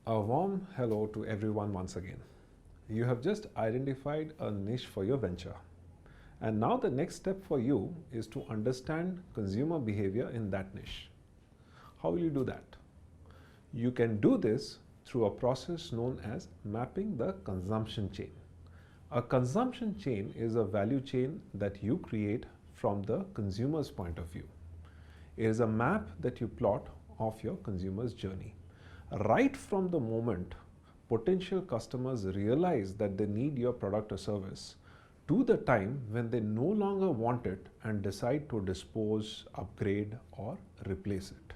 A warm hello to everyone once again. You have just identified a niche for your venture. And now the next step for you is to understand consumer behavior in that niche. How will you do that? You can do this through a process known as mapping the consumption chain. A consumption chain is a value chain that you create from the consumer's point of view. It is a map that you plot of your consumer's journey. Right from the moment potential customers realize that they need your product or service to the time when they no longer want it and decide to dispose, upgrade, or replace it.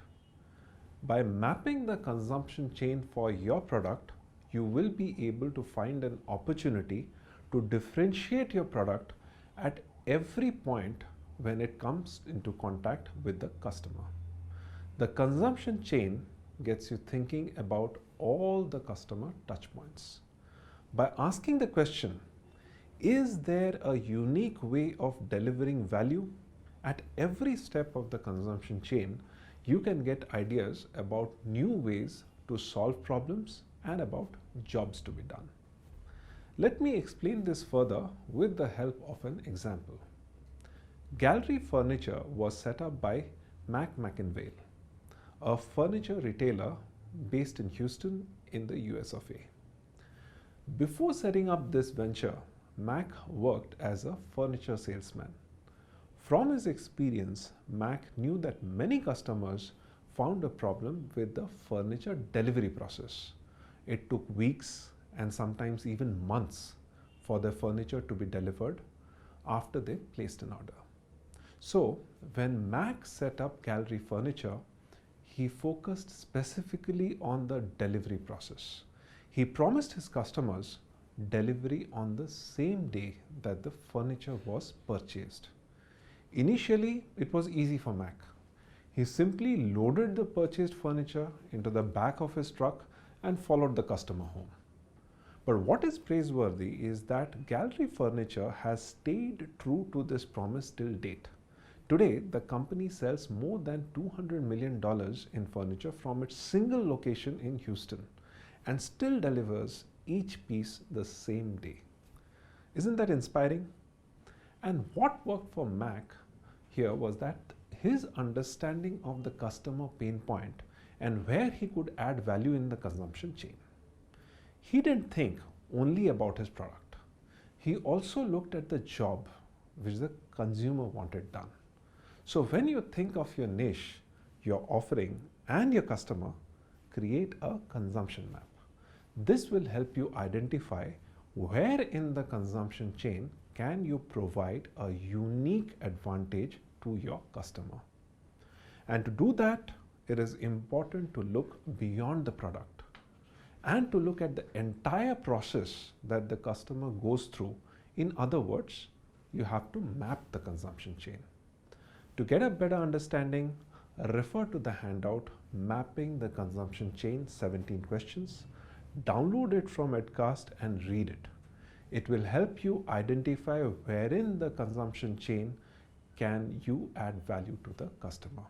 By mapping the consumption chain for your product, you will be able to find an opportunity to differentiate your product at every point when it comes into contact with the customer. The consumption chain gets you thinking about all the customer touchpoints. By asking the question, is there a unique way of delivering value? At every step of the consumption chain, you can get ideas about new ways to solve problems and about jobs to be done. Let me explain this further with the help of an example. Gallery Furniture was set up by Mac McInvale, a furniture retailer based in Houston in the US of A. Before setting up this venture, Mac worked as a furniture salesman. From his experience, Mac knew that many customers found a problem with the furniture delivery process. It took weeks and sometimes even months for their furniture to be delivered after they placed an order. So, when Mac set up Gallery Furniture, he focused specifically on the delivery process. He promised his customers delivery on the same day that the furniture was purchased. Initially, it was easy for Mac. He simply loaded the purchased furniture into the back of his truck and followed the customer home. But what is praiseworthy is that Gallery Furniture has stayed true to this promise till date. Today, the company sells more than $200 million in furniture from its single location in Houston and still delivers each piece the same day. Isn't that inspiring? And what worked for Mac here was that his understanding of the customer pain point and where he could add value in the consumption chain. He didn't think only about his product. He also looked at the job which the consumer wanted done. So when you think of your niche, your offering, and your customer, create a consumption map. This will help you identify where in the consumption chain can you provide a unique advantage to your customer. And to do that, it is important to look beyond the product and to look at the entire process that the customer goes through. In other words, you have to map the consumption chain. To get a better understanding, refer to the handout Mapping the Consumption Chain 17 Questions. Download it from Edcast and read it. It will help you identify wherein the consumption chain can you add value to the customer.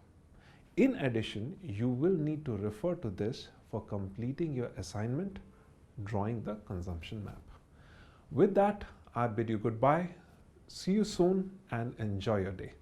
In addition, you will need to refer to this for completing your assignment, drawing the consumption map. With that, I bid you goodbye. See you soon and enjoy your day.